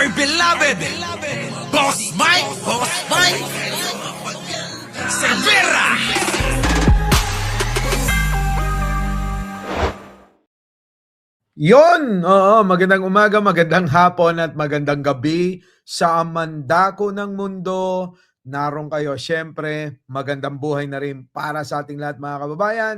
dear beloved, Boss Mike, Cervera! Yon, oo, magandang umaga, magandang hapon at magandang gabi sa mandako ng mundo. Naroon kayo, syempre, magandang buhay na rin para sa ating lahat mga kababayan,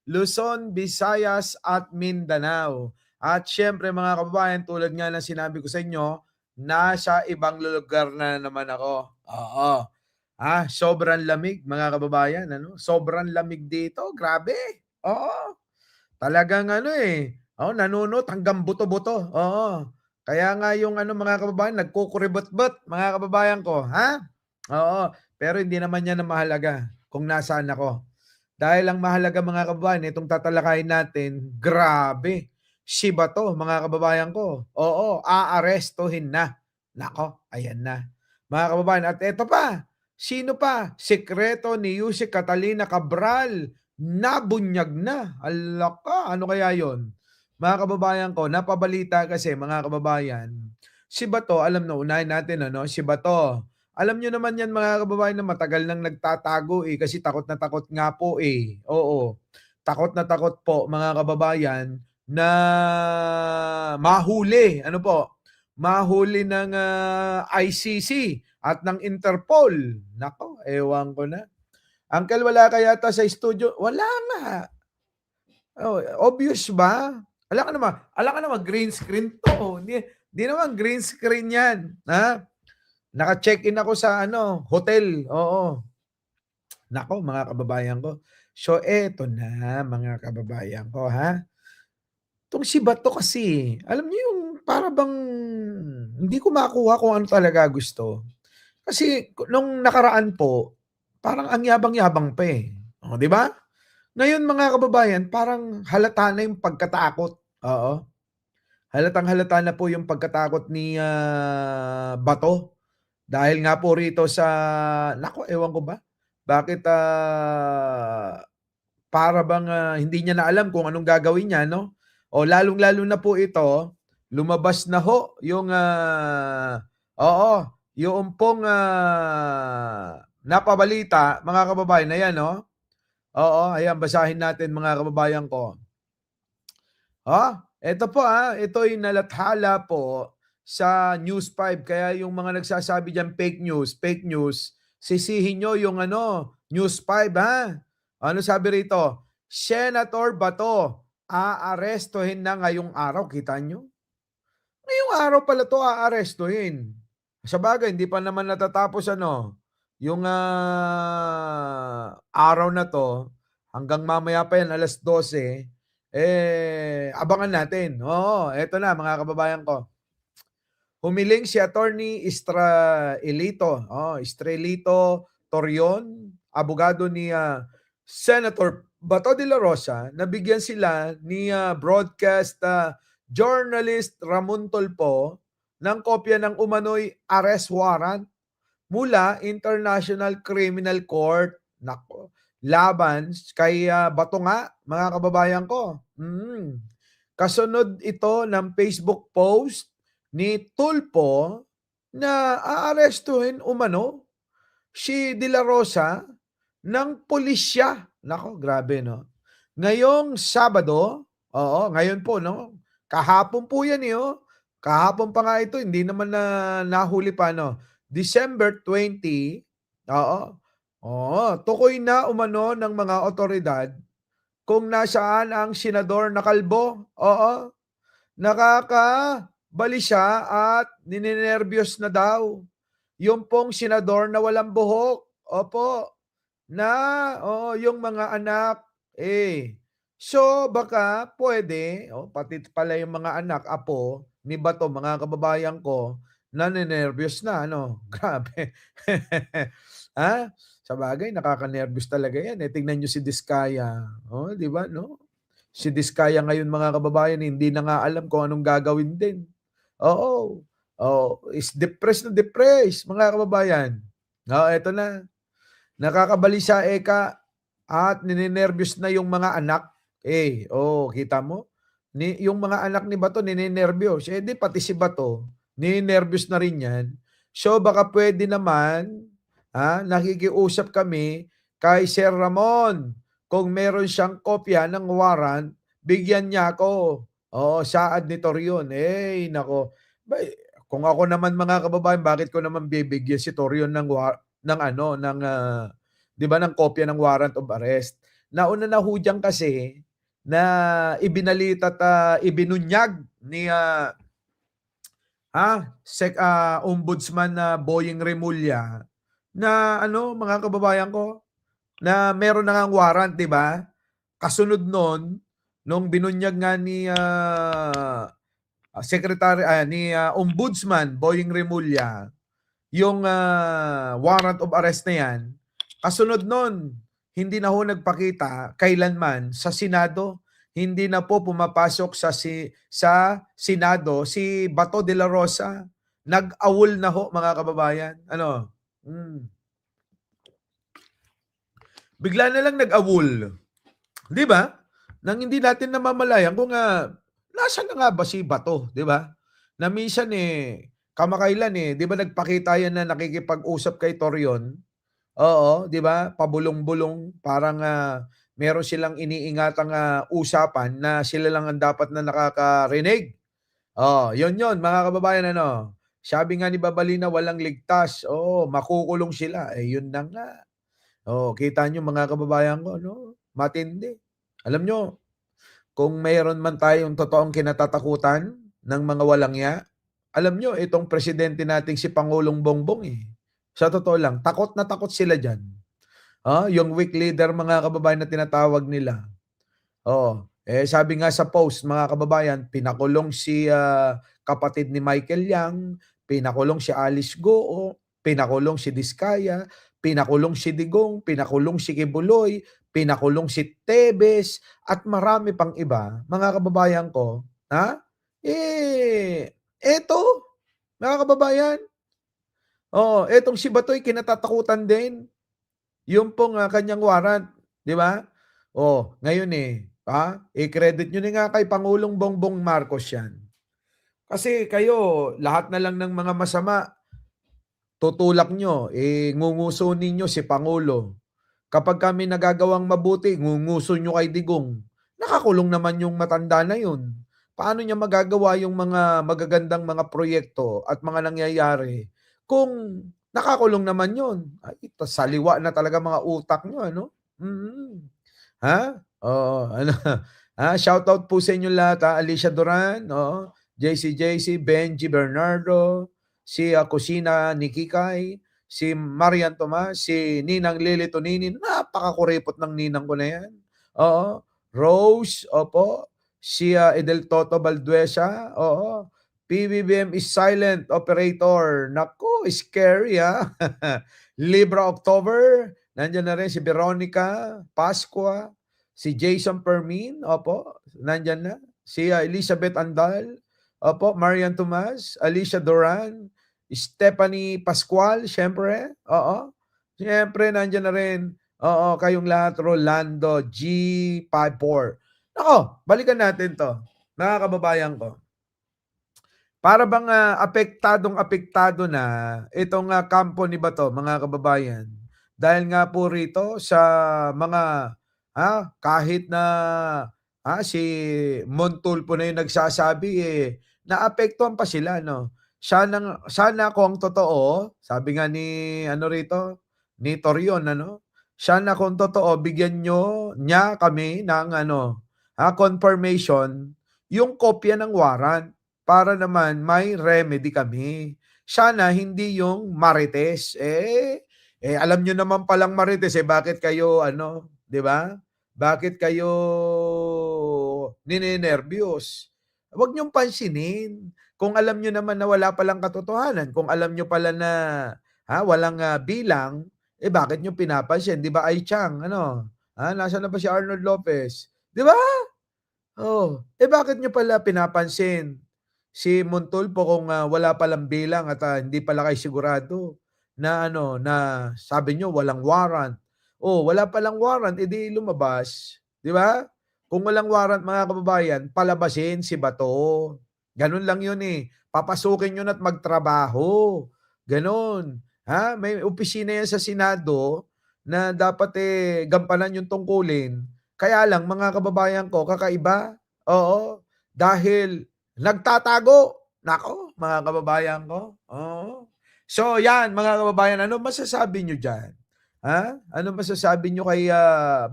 Luzon, Visayas at Mindanao. At syempre mga kababayan, tulad nga ng sinabi ko sa inyo, nasa ibang lugar na naman ako. Oo. Sobrang lamig mga kababayan, ano? Sobrang lamig dito, grabe. Oo. Talagang ano, nanunot hanggang buto-buto, oo. Kaya nga yung ano mga kababayan, nagkukuribot-bot mga kababayan ko, ha? Oo, pero hindi naman yan ang mahalaga kung nasaan ako. Dahil ang mahalaga mga kababayan, itong tatalakayin natin, grabe, si Bato mga kababayan ko. Oo, aarestuhin na. Nako, ayan na. Mga kababayan, at eto pa, sino pa? Sekreto ni Yusek Catalina Cabral, nabunyag na. Alaka, ano kaya yon? Mga kababayan ko, napabalita kasi mga kababayan, si Bato, alam na unahin natin ano, si Bato. Alam niyo naman yan mga kababayan na matagal nang nagtatago kasi takot na takot nga po Oo. Takot na takot po mga kababayan na mahuli. Ano po? Mahuli ng ICC at ng Interpol. Nako, ewan ko na. Uncle, wala ka yata sa studio? Wala nga. Oh, obvious ba? Alam ka naman, green screen to. Di naman green screen yan. Ha? Naka-check-in ako sa hotel. Oo. Nako, mga kababayan ko. So, eto na, mga kababayan ko, ha? Itong si Bato kasi, alam niyo yung para bang hindi ko makuha kung ano talaga gusto. Kasi nung nakaraan po, parang ang yabang-yabang pa O, di ba? Ngayon mga kababayan, parang halata na yung pagkatakot. Oo. Halatang-halata na po yung pagkatakot ni Bato. Dahil nga po rito sa, naku, ewan ko ba? Bakit para bang hindi niya na alam kung anong gagawin niya, no? O lalong-lalo na po ito, lumabas na ho yung oo, yung pong napabalita, mga kababayan, ayan, no? Oo, ayan, basahin natin mga kababayan ko. Ito po ito'y nalathala po sa News 5. Kaya yung mga nagsasabi diyan fake news, sisihin nyo yung News 5 Ano sabi rito? Senator Bato, aarestuhin na ngayong araw. Kita nyo? Ngayong araw pala to aarestuhin. Sabagay, hindi pa naman natatapos yung araw na to. Hanggang mamaya pa yan, alas 12. Abangan natin. Oo, eto na mga kababayan ko. Humiling si Attorney Estrelito Torion, abogado ni Senator Bato de la Rosa, na bigyan sila ni broadcast journalist Ramon Tulfo ng kopya ng umano'y arrest warrant mula International Criminal Court. Nako, laban kay Bato nga, mga kababayan ko. Kasunod ito ng Facebook post ni Tulfo na aarestuhin umano si De La Rosa ng pulisya. Nako, grabe no. Ngayong Sabado, oo, ngayon po no. Kahapon po yan Kahapon pa nga ito, hindi naman na nahuli pa December 20, oo. Oo, tukoy na umano ng mga otoridad kung nasaan ang senador na kalbo. Oo, nakakabalisa at ninenerbiyos na daw. Yung pong senador na walang buhok. Opo, na yung mga anak so baka pwede, pati pala yung mga anak, apo ni Bato, mga kababayan ko, nanenerbiyos na Grabe. Sabagay nakakanerbiyos talaga yan tingnan niyo si Diskaya. Di ba no? Si Diskaya ngayon mga kababayan hindi na nga alam kung anong gagawin din. Oo. Is depressed na depressed mga kababayan. Eto na. Nakakabalisa eka at ninenerbiyos na yung mga anak. Kita mo? Yung mga anak ni Bato ninenerbiyos. Di pati si Bato ninenerbyos na rin 'yan. So baka puwede naman, nakikiusap kami kay Sir Ramon, kung meron siyang kopya ng warrant, bigyan niya ako. Oo, saad ni Torion. Eh, naku, kung ako naman mga kababayan, bakit ko naman bibigyan si Torion ng ano, 'di ba, ng kopya ng warrant of arrest. Nauna na ho diyan kasi na ibinalita't, ibinunyag ni, Ombudsman na Boying Remulla na ano, mga kababayan ko, na meron na ngang warrant, 'di ba? Kasunod nun, nung binunyag nga ni, Ombudsman Boying Remulla yung, warrant of arrest na 'yan, kasunod nun, hindi na ho nagpakita kailanman sa Senado. Hindi na po pumapasok sa Senado si Bato de la Rosa. Nag-awol na ho, mga kababayan. Ano? Bigla na lang nag-awol, 'di ba? Nang hindi natin namamalayan kung, nasaan na nga ba si Bato, 'di ba? Na minsan, kamakailan, 'di ba nagpakita yan na nakikipag-usap kay Torion? Oo, 'di ba? Pabulong-bulong, parang, meron silang iniingatang, usapan na sila lang ang dapat na nakakarinig. Oh, 'yun mga kababayan, ano. Sabi nga ni Babalina, walang ligtas. Oo, makukulong sila. Eh, 'yun na nga. Oh, kita niyo mga kababayan ko, 'no, matindi. Alam niyo, kung mayroon man tayong totoong kinatatakutan ng mga walang ya, alam niyo itong presidente nating si Pangulong Bongbong, eh. Sa totoo lang, takot na takot sila diyan. Yung weak leader, mga kababayan, na tinatawag nila. Oo, sabi nga sa post, mga kababayan, pinakulong si, kapatid ni Michael Yang, pinakulong si Alice Goo, pinakulong si Diskaya, pinakulong si Digong, pinakulong si Kibuloy, pinakulong si Tebes, at marami pang iba, mga kababayan ko, eto, mga kababayan, etong si Batoy kinatatakutan din. Yung pong, kanyang warrant, 'di ba? Ngayon, i-credit niyo na nga kay Pangulong Bongbong Marcos 'yan. Kasi kayo, lahat na lang ng mga masama tutulak niyo, ngungusunin niyo si Pangulo. Kapag kami nagagawang mabuti, ngunguso niyo kay Digong. Nakakulong naman yung matanda na yun. Paano niya magagawa yung mga magagandang mga proyekto at mga nangyayari kung nakakulong naman yun? Ay, saliwa na talaga mga utak niyo, ano? Mm. Oo, ano, shoutout po sa inyo lahat, Alicia Duran, oo, JC, Benji Bernardo, si, Kusina Nikikay, si Marian Tomas, si Ninang Lily Tonini, napakakuripot ng ninang ko na yan. Oo, Rose, opo, si, Edel Toto Balduesa, oo, PBBM is silent operator. Naku, scary, Libra October, nandiyan na rin si Veronica Pascua, si Jason Permin, opo, nandiyan na. Si, Elizabeth Andal, opo, Marian Tomas, Alicia Duran, Stephanie Pascual, siyempre, oo. Siyempre, nandiyan na rin, oo, kayong lahat, Rolando G54. Nako, balikan natin 'to, mga kababayan ko. Para bang, apektadong-apektado na itong, kampo ni Bato, mga kababayan. Dahil nga po rito sa mga, kahit na, si Montulfo na yung nagsasabi, naapektuhan pa sila, 'no. Sana kung totoo, sabi nga ni ano rito, ni Torion, ano, sana kung totoo bigyan niya kami ng ano, confirmation yung kopya ng warrant para naman may remedy kami. Sana hindi yung Marites. Alam niyo naman palang Marites, bakit kayo ano, 'di ba? Bakit kayo ninenerbiyos? Huwag niyong pansinin. Kung alam niyo naman na wala palang katotohanan, kung alam niyo pala na, walang, bilang, bakit niyo pinapansin? 'Di ba, Ai Chang, ano, nasaan na ba si Arnold Lopez? 'Di ba? Bakit niyo pala pinapansin si Montulfo kung, wala palang bilang at, hindi pala kayo sigurado na ano, na sabi niyo walang warrant. Wala palang warrant, lumabas, 'di ba? Kung walang warrant, mga kababayan, palabasin si Bato. Ganun lang yun eh. Papasukin yun at magtrabaho. Ganon. Ha? May opisina yan sa Senado na dapat gampanan yung tungkulin. Kaya lang, mga kababayan ko, kakaiba. Oo. Dahil nagtatago. Nako, mga kababayan ko. Oo. So, yan, mga kababayan, ano masasabi nyo dyan? Ha? Ano masasabi nyo kay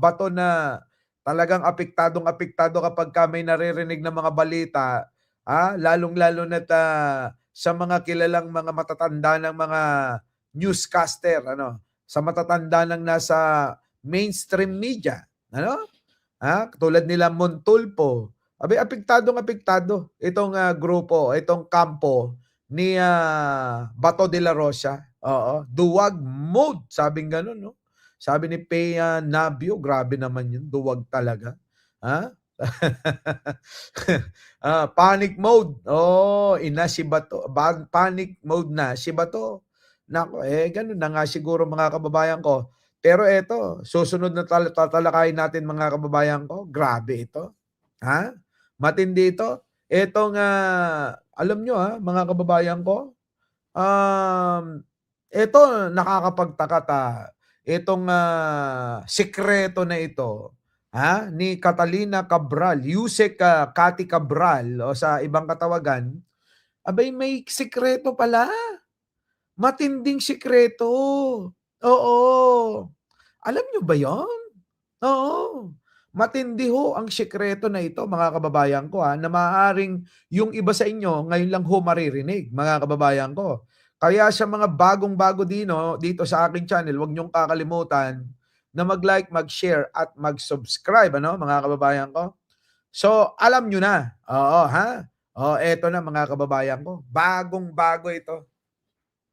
Bato na talagang apektadong-apektado kapag may naririnig na mga balita, lalong-lalo na't sa mga kilalang mga matatanda ng mga newscaster, ano, sa matatanda ng nasa mainstream media, ano? Tulad nila Montulpo. Abay, apektadong-apektado itong grupo, itong kampo ni Bato de la Rosa. Oo, duwag mode, sabing gano'n, no? Sabi ni Pea Nabio, grabe naman yun, duwag talaga. Ha? Panic mode. Oh, ina si Bato. Panic mode na si Bato. Nako, ganun na nga siguro mga kababayan ko. Pero eto, susunod na tatalakayin natin mga kababayan ko. Grabe ito. Ha? Matindi ito. Etong, alam nyo mga kababayan ko, eto nakakapagtaka itong sikreto na ito ni Catalina Cabral, Yusek Cathy Cabral o sa ibang katawagan, abay may sikreto pala. Matinding sikreto. Oo. Alam nyo ba yon? Oo. Matindi ho ang sikreto na ito, mga kababayan ko, na maaaring yung iba sa inyo ngayon lang ho maririnig, mga kababayan ko. Kaya sa mga bagong-bago dito sa aking channel, huwag niyong kakalimutan na mag-like, mag-share at mag-subscribe, mga kababayan ko. So, alam niyo na. Oo, ha? Eto na mga kababayan ko. Bagong-bago ito.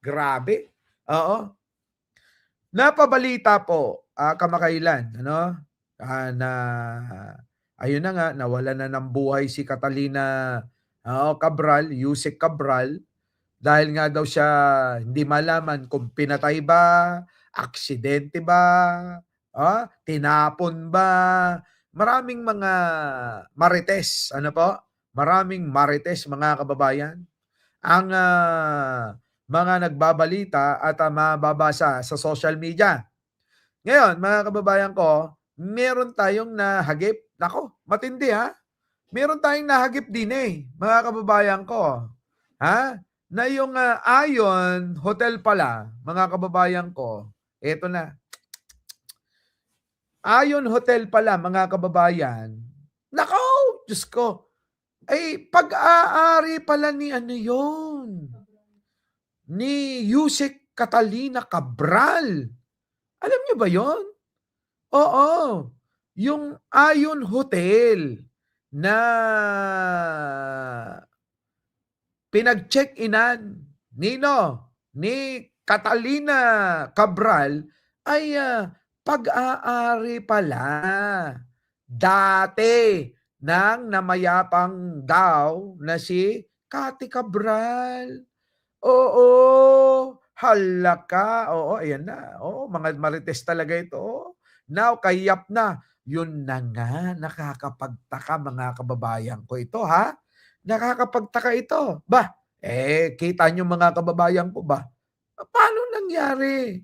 Grabe. Oo. Napabalita po kamakailan, na ayun na nga, nawala na ng buhay si Catalina Cabral, Yusek Cabral, dahil nga daw siya hindi malaman kung pinatay ba, aksidente ba, tinapon ba, maraming mga marites, maraming marites mga kababayan. Ang mga nagbabalita at mababasa sa social media. Ngayon, mga kababayan ko, meron tayong nahagip. Nako, matindi Meron tayong nahagip din mga kababayan ko. Na yung Ayon Hotel pala, mga kababayan ko, eto na. Ayon Hotel pala, mga kababayan. Nako, Diyos ko. Ay, pag-aari pala ni yun? Ni Yusek Catalina Cabral. Alam niyo ba yon? Oo. Yung Ayon Hotel na pinag-check-inan ni Catalina Cabral ay pag-aari pala dati ng namayapang daw na si Cathy Cabral. Oo, halaka. Oo, ayan na. Oo, mga marites talaga ito. Now, kayap na. Yun na nga, nakakapagtaka mga kababayan ko ito, Nakakapagtaka ito. Kita nyo mga kababayan ko ba? Paano nangyari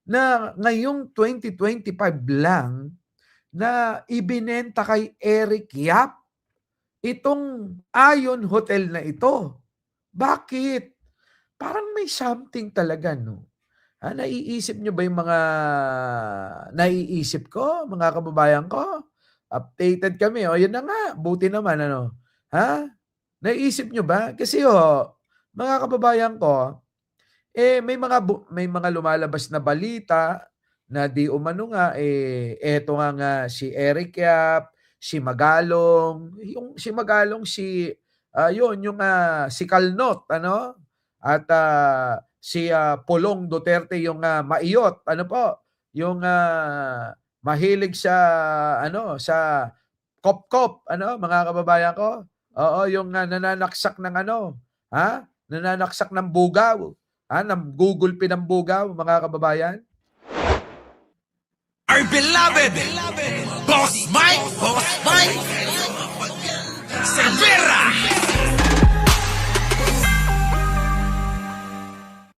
na ngayong 2025 lang na ibinenta kay Eric Yap itong Ayon Hotel na ito? Bakit? Parang may something talaga, no? Naiisip nyo ba yung mga naiisip ko, mga kababayan ko? Updated kami. Yun na nga. Buti naman, Naiisip nyo ba? Kasi mga kababayan ko, may mga lumalabas na balita na di umano nga, eto nga si Eric Yap, si Magalong, yung si Magalong, si Calnot, at si Pulong Duterte, yung maiyot, yung mahilig sa sa kop-kop, mga kababayan ko. Oo, yung nananaksak ng nananaksak ng bugaw, nang-gugulpi ng bugaw, mga kababayan. Our beloved Boss Mike Cervera.